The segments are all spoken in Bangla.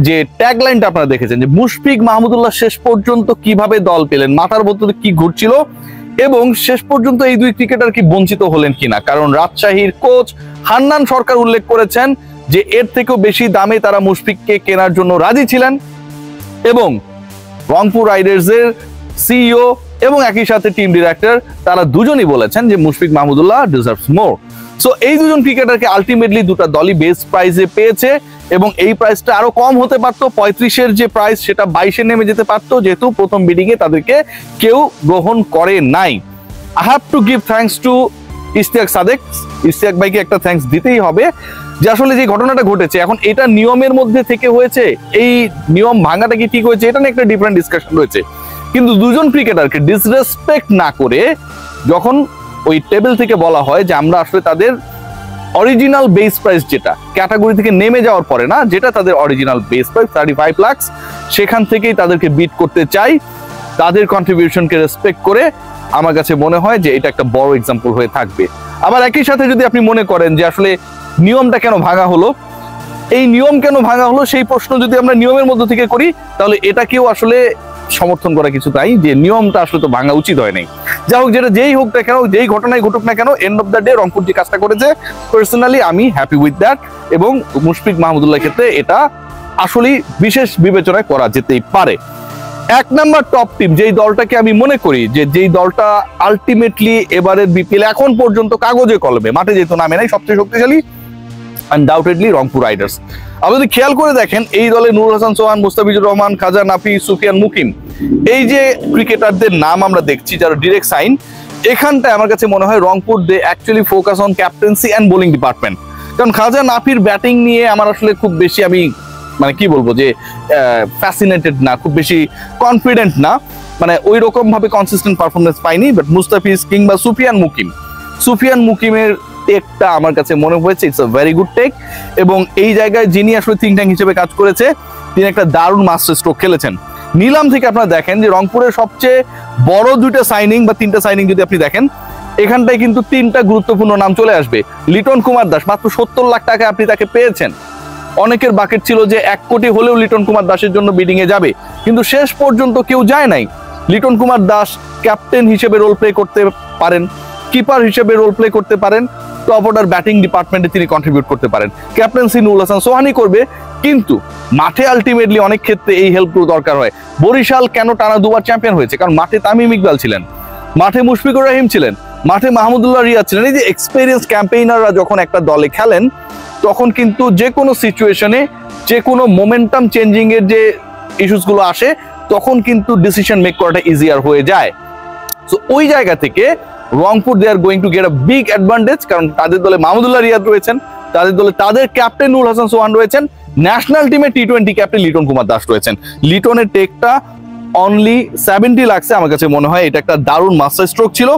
যে ট্যাগলাইনটা আপনারা দেখেছেন যে মুশফিক মাহমুদুল্লাহ শেষ পর্যন্ত কিভাবে দল পেলেন, মাথার ভেতরে কি ঘুরছিল এবং শেষ পর্যন্ত এই দুই ক্রিকেটার কি বঞ্চিত হলেন কিনা। কারণ রাজশাহীর কোচ হান্নান সরকার উল্লেখ করেছেন যে এর থেকেও বেশি দামে তারা মুশফিককে কেনার জন্য রাজি ছিলেন এবং রংপুর রাইডার্সের সিইও এবং একই সাথে টিম ডিরেক্টর তারা দুজনই বলেছেন যে মুশফিক মাহমুদুল্লাহ ডিজার্ভস মোর। সো এই দুজন ক্রিকেটারকে আলটিমেটলি দুটো দলই বেস্ট প্রাইসে পেয়েছে এবং এই প্রাইসটা আরো কম হতে পারতো, 35-এর যে প্রাইস সেটা 22-এ নেমে যেতে পারতো, যেহেতু প্রথম বিডিং এ তাদেরকে কেউ গ্রহণ করে নাই। I have to give thanks to Ishtiaq Sadek. Ishtiaq ভাইকে একটা থ্যাঙ্কস দিতেই হবে যে আসলে যে ঘটনাটা ঘটেছে এখন এটা নিয়মের মধ্যে থেকে হয়েছে, এই নিয়ম ভাঙাটা কি ঠিক হয়েছে এটা নিয়ে একটা ডিফারেন্ট ডিসকাশন রয়েছে, কিন্তু দুজন ক্রিকেটারকে ডিসরেসপেক্ট না করে যখন ওই টেবিল থেকে বলা হয় যে আমরা আসলে তাদের অরিজিনাল বেস প্রাইস যেটা ক্যাটাগরি থেকে নেমে যাওয়ার পরে না, যেটা তাদের অরিজিনাল বেস প্রাইস 35 লাখ, সেখান থেকেই তাদেরকে বিট করতে চাই, তাদের কন্ট্রিবিউশনকে রেসপেক্ট করে আমার কাছে মনে হয় যে এটা একটা বড় এক্সাম্পল হয়ে থাকবে। আবার একই সাথে যদি আপনি মনে করেন যে আসলে নিয়মটা কেন ভাঙা হলো, এই নিয়ম কেন ভাঙা হলো সেই প্রশ্ন যদি আমরা নিয়মের মধ্যে থেকে করি তাহলে এটাকেও আসলে সমর্থন করা কিছু তাই যে নিয়মটা আসলে তো ভাঙা উচিত হয় নাই। যা হোক, যেটা যেই হোক না কেন, যেই ঘটনায় ঘটুক না কেন, and of the day Rangpur যে কাজটা করেছে পার্সোনালি আমি হ্যাপি উইথ দ্যাট এবং মুশফিক মাহমুদুল্লাহ ক্ষেত্রে এটা আসলেই বিশেষ বিবেচনায় করা যেতেই পারে। এক নাম্বার টপ টিম যেই দলটাকে আমি মনে করি যে যেই দলটা আলটিমেটলি এবারের বিপিএল এখন পর্যন্ত কাগজে কলমে, মাঠে যেহেতু নামে নাই, সবচেয়ে শক্তিশালী আনডাউটেডলি রংপুর রাইডার্স। আপনি যদি খেয়াল করে দেখেন এই দলে নুরুল হাসান সোহান, মুস্তাফিজুর রহমান, খাজা নাফি, সুফিয়ান মুকিম, এই যে ক্রিকেটারদের নাম আমরা দেখছি যারা ডিরেক্ট সাইন, এখানটায় আমার কাছে মনে হয় Rangpur they actually focus on captaincy and bowling department. কারণ খাজা নাফির ব্যাটিং নিয়ে আমার আসলে খুব বেশি আমি মানে কি বলবো যে ফ্যাসিনেটেড না, খুব বেশি কনফিডেন্ট না, মানে ওই রকম ভাবে কনসিস্টেন্ট পারফরমেন্স পাইনি। বাট মুস্তাফিজ কিংবা সুফিয়ান মুকিমের টেকটা আমার কাছে মনে হয়েছে it's a very good take এবং এই জায়গায় যিনি আসলে থিঙ্ক ট্যাঙ্ক হিসেবে কাজ করেছে তিনি একটা দারুণ মাস্টার স্ট্রোক খেলেছেন। নিলাম থেকে আপনারা দেখেন যে রংপুরের সবচেয়ে বড় দুইটা সাইনিং বা তিনটা সাইনিং যদি আপনি দেখেন, এখানটায় কিন্তু তিনটা গুরুত্বপূর্ণ নাম চলে আসবে। লিটন কুমার দাস মাত্র 70 লাখ টাকা আপনি তাকে পেয়েছেন। অনেকের বাকেট ছিল যে 1 কোটি হলেও লিটন কুমার দাসের জন্য বিডিং এ যাবে, কিন্তু শেষ পর্যন্ত কেউ যায় নাই। লিটন কুমার দাস ক্যাপ্টেন হিসেবে রোল প্লে করতে পারেন, কিপার হিসেবে রোল প্লে করতে পারেন, টপ অর্ডার ব্যাটিং ডিপার্টমেন্টে তিনি কন্ট্রিবিউট করতে পারেন। ক্যাপ্টেন্সি নুরুল হাসান সোহানি করবে, কিন্তু মাঠে আলটিমেটলি অনেক ক্ষেত্রে এই হেল্পগুলো দরকার হয়। বরিশাল কেন টানা 2 বার চ্যাম্পিয়ন হয়েছে? কারণ মাঠে তামিম ইকবাল ছিলেন, মাঠে মুশফিকুর রহিম ছিলেন, মাঠে মাহমুদুল্লাহ রিয়াদ ছিলেন। এই যে এক্সপেরিয়েন্স ক্যাম্পেইনাররা যখন একটা দলে খেলেন তখন কিন্তু যে কোনো সিচুয়েশনে, যে কোনো মোমেন্টাম চেঞ্জিং এর যে ইস্যুসগুলো আসে তখন কিন্তু ডিসিশন মেক করাটা ইজিয়ার হয়ে যায়। সো ওই জায়গা থেকে Rangpur they are going to get a big advantage, কারণ তাদের দলে মাহমুদুল্লাহ রিয়াদ রয়েছেন, তাদের দলে তাদের ক্যাপ্টেন নুরুল হাসান সোহান রয়েছেন, ন্যাশনাল টিমে টি-20 ক্যাপ্টেন লিটন কুমার দাস রয়েছেন। লিটনের টেকটা অনলি 70 লাখসে আমার কাছে মনে হয় এটা একটা দারুণ মাস্টার স্ট্রোক ছিল।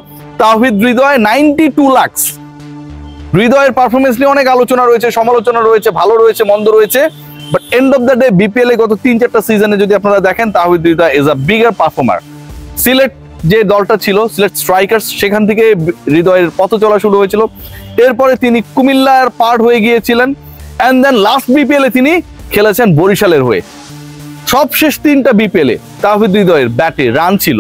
তাওহিদ হৃদয় 92 লাখ। হৃদয়ের পারফরমেন্স নিয়ে অনেক আলোচনা রয়েছে, সমালোচনা রয়েছে, ভালো রয়েছে, মন্দ রয়েছে, but end of the day BPL এ গত 3-4টা সিজনে যদি আপনারা দেখেন Towhid Hridoy is a bigger performer. Sylhet যে দলটা ছিল সিলেট স্ট্রাইকার্স, সেখান থেকে হৃদয়ের পথ চলা শুরু হয়েছিল। এরপরে তিনি কুমিল্লার পার্ট হয়ে গিয়েছিলেন এন্ড দেন লাস্ট বিপিএল এ তিনি খেলেছেন বরিশালের হয়ে। সবশেষ 3টা বিপিএল এ তাওহিদ হৃদয়ের ব্যাটে রান ছিল।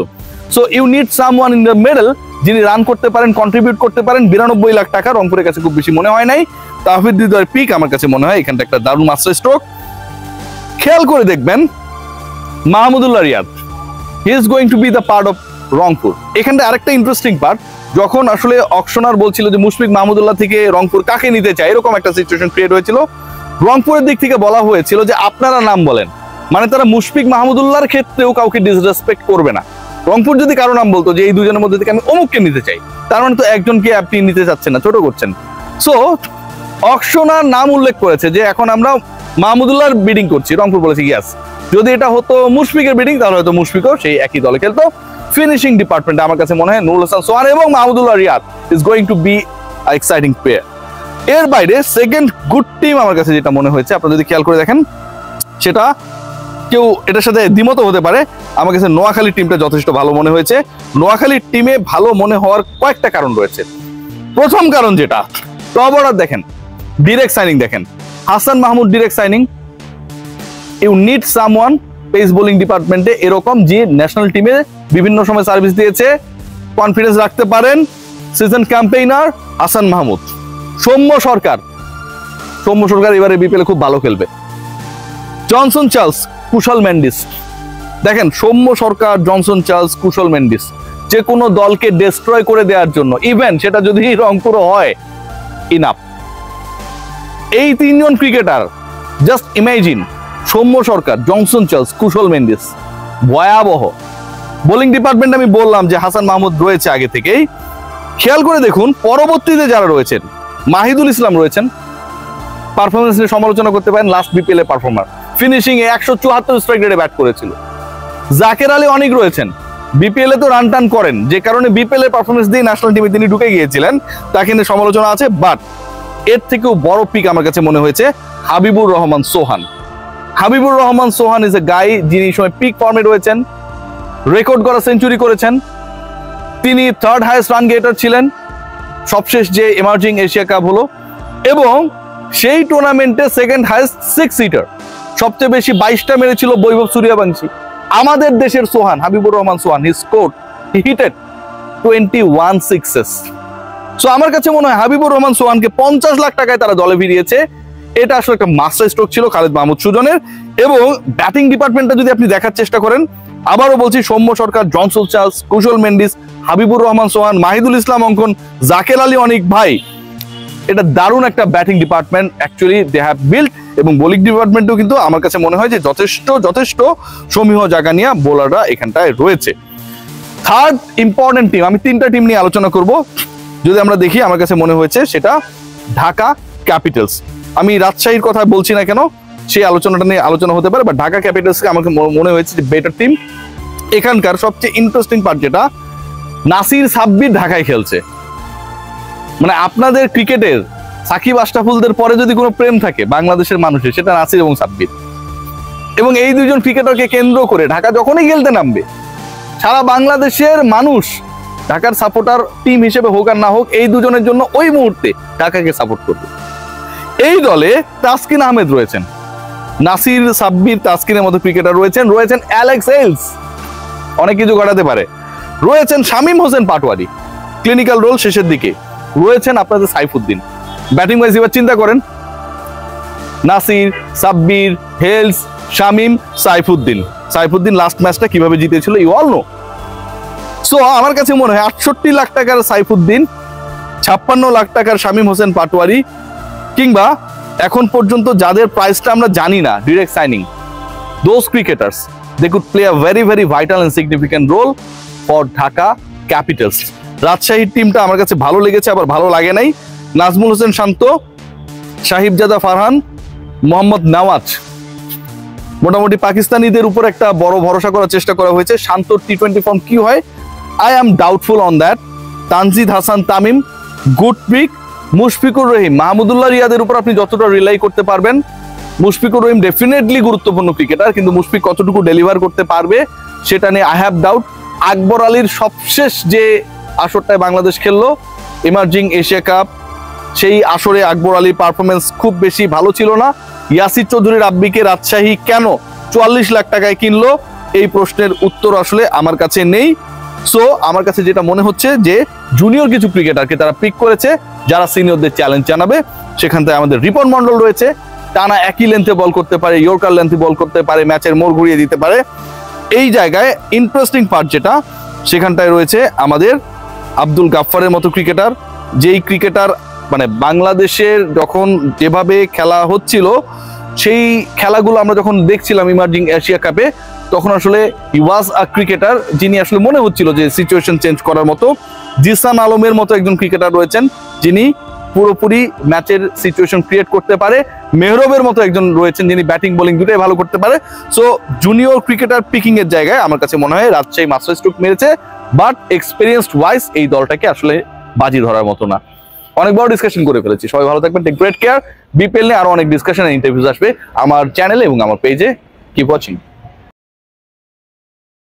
So you need someone in the middle যিনি রান করতে পারেন, কন্ট্রিবিউট করতে পারেন। 92 লাখ টাকা রংপুরের কাছে খুব বেশি মনে হয় নাই। তাওহিদ হৃদয়ের পিক আমার কাছে মনে হয় এখানটা একটা দারুণ মাস্টার স্ট্রোক। খেয়াল করে দেখবেন Mahmudullah Riyad, he is going to be the part of Rangpur. এখানটা আরেকটা ইন্টারেস্টিং পার্ট, যখন আসলে অকশনার বলছিল যে মুশফিক মাহমুদুল্লাহ থেকে রংপুর কাকে নিতে চায়, এরকম একটা সিচুয়েশন ক্রিয়েট হয়েছিল। রংপুরের দিক থেকে বলা হয়েছিল যে আপনারা নাম বলেন, মানে তারা মুশফিক মাহমুদুল্লাহর ক্ষেত্রেও কাউকে ডিসরেসপেক্ট করবে না। রংপুর যদি কারো নাম বলতো যে এই দুজনের মধ্যে থেকে আমি অমুককে নিতে চাই, তার মানে তো একজনকে আপনি নিতে চাচ্ছেন না, ছোট করছেন। সো অকশনার নাম উল্লেখ করেছে যে এখন আমরা মাহমুদুল্লাহর বিডিং করছি, রংপুর বলেছে ইয়াস। যদি এটা হতো মুশফিকের বিডিং তাহলে হয়তো মুশফিকও সেই একই দলে খেলতো। ফিনিশিং ডিপার্টমেন্ট আমার কাছে মনে হয় নুরুল হাসান সোহান এবং Mahmudullah Riyad is going to be exciting player. এর বাইরে সেকেন্ড গুড টিম আমার কাছে যেটা মনে হয়েছে, আপনারা যদি খেয়াল করে দেখেন, সেটা কেউ এটার সাথে দ্বিমত হতে পারে, আমার কাছে নোয়াখালী টিমটা যথেষ্ট ভালো মনে হয়েছে। নোয়াখালীর টিমে ভালো মনে হওয়ার কয়েকটা কারণ রয়েছে। প্রথম কারণ যেটা, টপ অর্ডার দেখেন, ডিরেক্ট সাইনিং দেখেন, Hasan Mahmud direct signing, you need someone pace bowling ডিপার্টমেন্টে এরকম যে ন্যাশনাল টিমে বিভিন্ন সময় সার্ভিস দিয়েছে, কনফিডেন্স রাখতে পারেন। Season campaigner Hasan Mahmud. সৌম্য সরকার এবারে বিপিএল খুব ভালো খেলবে। Johnson Charles, Kusal Mendis. দেখেন সৌম্য সরকার, জনসন চার্লস, কুশল মেন্ডিস যে কোনো দলকে ডেস্ট্রয় করে দেওয়ার জন্য, ইভেন সেটা যদি রংপুর হয়, ইনাফ। এই তিনজন cricketer, just imagine, Soumya Sarkar, Johnson Charles, Kusal Mendis, ভয়াবহ। বোলিং ডিপার্টমেন্ট আমি বললাম যে হাসান মাহমুদ রয়েছে আগে থেকেই। খেয়াল করে দেখুন পরবর্তীতে যারা রয়েছেন, মাহিদুল ইসলাম রয়েছেন, পারফরমেন্স নিয়ে সমালোচনা করতে পারেন, লাস্ট বিপিএল এ পারফর্মার, ফিনিশিং এ 174 স্ট্রাইক রেটে ব্যাট করেছিল। জাকের আলী অনেক রয়েছেন, বিপিএল এ তো রান টান করেন, যে কারণে বিপিএল এর পারফরমেন্স দিয়ে ন্যাশনাল টিমে তিনি ঢুকে গিয়েছিলেন, তাকে নিয়ে সমালোচনা আছে। বাট এর থেকেও বড় পিক আমার কাছে মনে হয়েছে হাবিবুর রহমান সোহান। হাবিবুর রহমান সোহান ইজ এ গাই যিনি সময় পিক ফর্মে রয়েছেন, রেকর্ড করা সেঞ্চুরি করেছেন। তিনি থার্ড হাইয়েস্ট রান গেটার ছিলেন সবশেষ যে এমার্জিং এশিয়া কাপ হলো, এবং সেই টুর্নামেন্টে সেকেন্ড হাইয়েস্ট 6 সিটার, সবচেয়ে বেশি 22টা মেরেছিল বৈভব সূর্যবংশী। আমাদের দেশের সোহান, হাবিবুর রহমান সোহান, হি স্কোরড, হি হিটেড 21 সিক্সেস। সো আমার কাছে মনে হয় হাবিবুর রহমান সোহানকে 50 লাখ টাকায় তারা দলে ভিড়িয়েছে। এটা আসলে একটা মাস্টার স্ট্রোক ছিল খালেদ মাহমুদ সুজনের। এবং ব্যাটিং ডিপার্টমেন্টটা যদি আপনি দেখার চেষ্টা করেন, আবারও বলছি, সৌম্য সরকার, জনসন চার্লস, কুশল মেন্ডিস, হাবিবুর রহমান সোহান, মাহিদুল ইসলাম অঙ্কন, জাকের আলী অনিক, ভাই এটা দারুণ একটা batting department actually they have build. এবং বোলিং ডিপার্টমেন্টও কিন্তু আমার কাছে মনে হয় যে যথেষ্ট সমীহ জায়গা নিয়ে বোলাররা এখানটায় রয়েছে। থার্ড ইম্পর্টেন্ট টিম, আমি 3টা টিম নিয়ে আলোচনা করব। যদি আমরা দেখি, আমার কাছে মনে হয়েছে সেটা ঢাকা ক্যাপিটালস। আমি রাজশাহীর কথা বলছি না কেন, সেই আলোচনাটা নিয়ে আলোচনা হতে পারে, বা ঢাকা ক্যাপিটালসকে আমাকে মনে হয়েছে যে বেটার টিম। এখানকার সবচেয়ে ইন্টারেস্টিং পার্ট যেটা, নাসির সাব্বির ঢাকায় খেলছে। মানে আপনাদের ক্রিকেটের সাকিব আশরাফুলদের পরে যদি কোনো প্রেম থাকে বাংলাদেশের মানুষের, সেটা নাসির এবং সাব্বির। এবং এই দুজন ক্রিকেটারকে কেন্দ্র করে ঢাকা যখনই খেলতে নামবে, সারা বাংলাদেশের মানুষ ঢাকার সাপোর্টার টিম হিসেবে হোক আর না হোক, এই দুজনের জন্য ওই মুহূর্তে ঢাকাকে সাপোর্ট করবে। এই দলে তাসকিন আহমেদ রয়েছেন, নাসির, সাব্বির, তাসকিনের মতো ক্রিকেটার রয়েছেন, অ্যালেক্স হেলস, অনেক কিছু ঘটাতে পারে, রয়েছেন শামীম হোসেন পাটোয়ারি, ক্লিনিক্যাল রোল শেষের দিকে, রয়েছেন আপনাদের সাইফুদ্দিন। ব্যাটিং ওয়াইজ এবার চিন্তা করেন, নাসির, সাব্বির, হেলস, শামীম, সাইফুদ্দিন লাস্ট ম্যাচটা কিভাবে জিতেছিল ইউ অল নো। সো আমার কাছে মনে হয় 68 লাখ টাকার সাইফুদ্দিন, 56 লাখ টাকার শামীম হোসেন পাটোয়ারি, কিংবা এখন পর্যন্ত যাদের প্রাইসটা আমরা জানি না, direct signing, those cricketers they could play a very very vital and significant role for Dhaka Capitals. রাজশাহীর টিমটা আমার কাছে ভালো লেগেছে, আবার ভালো লাগে নাই। নাজমুল হোসেন শান্ত, সাহিবজাদা ফারহান, মোহাম্মদ নওয়াজ, মোটামুটি পাকিস্তানিদের উপর একটা বড় ভরসা করার চেষ্টা করা হয়েছে। শান্তর টি20 ফর্ম কি হয়, I am doubtful on that. Tanzid Hasan Tamim, good pick. Mushfiqur Rahim, Mahmudullah রিয়াদের উপর আপনি যতটা রিলাই করতে পারবেন, মুশফিকুর রহিম ডেফিনেটলি গুরুত্বপূর্ণ ক্রিকেটার, কিন্তু মুশফিক কতটুকু ডেলিভার করতে পারবে সেটা নিয়ে আই হ্যাভ ডাউট। আকবর আলীর সবশেষ যে আসরটায় বাংলাদেশ খেললো এমার্জিং এশিয়া কাপ, সেই আসরে আকবর আলীর পারফরমেন্স খুব বেশি ভালো ছিল না। ইয়াসির চৌধুরী রাব্বিকে রাজশাহী কেন 44 লাখ টাকায় কিনলো, এই প্রশ্নের উত্তর আসলে আমার কাছে নেই। সো আমার কাছে যেটা মনে হচ্ছে যে জুনিয়র কিছু ক্রিকেটারকে তারা পিক করেছে যারা সিনিয়রদের চ্যালেঞ্জ জানাবে। সেখান থেকে আমাদের রিপন মন্ডল রয়েছে, টানা একই লেন্থে বল করতে পারে, ইয়র্কার লেন্থে বল করতে পারে, ম্যাচের মোড় ঘুরিয়ে দিতে পারে। এই জায়গায় ইন্টারেস্টিং পার্ট যেটা, সেখানটায় রয়েছে আমাদের আব্দুল গাফফারের মতো ক্রিকেটার, যেই ক্রিকেটার মানে বাংলাদেশের যখন যেভাবে খেলা হচ্ছিল, সেই খেলাগুলো আমরা যখন দেখছিলাম ইমার্জিং এশিয়া কাপে, তখন আসলে হি ওয়াজ আ ক্রিকেটার যিনি আসলে মনে হচ্ছিল যে সিচুয়েশন চেঞ্জ করার মতো। জিসান আলমের মতো একজন ক্রিকেটার রয়েছেন যিনি পুরোপুরি ম্যাচের সিচুয়েশন ক্রিয়েট করতে পারে। মেহরবের মতো একজন রয়েছেন যিনি ব্যাটিং বোলিং দুটোই ভালো করতে পারে। সো জুনিয়র ক্রিকেটার পিকিং এর জায়গায় আমার কাছে মনে হয় রাজশাহী মাস্টার স্ট্রোক মেরেছে, বাট এক্সপিরিয়েন্সড ওয়াইজ এই দলটাকে আসলে বাজি ধরার মতো না। অনেক বড় ডিসকাশন করে ফেলেছি, সবাই ভালো থাকবেন, টেক গ্রেট কেয়ার। বিপিএল নিয়ে আরো অনেক ডিসকাশন ইন্টারভিউজ আসবে আমার চ্যানেলে এবং আমার পেজে। Keep watching.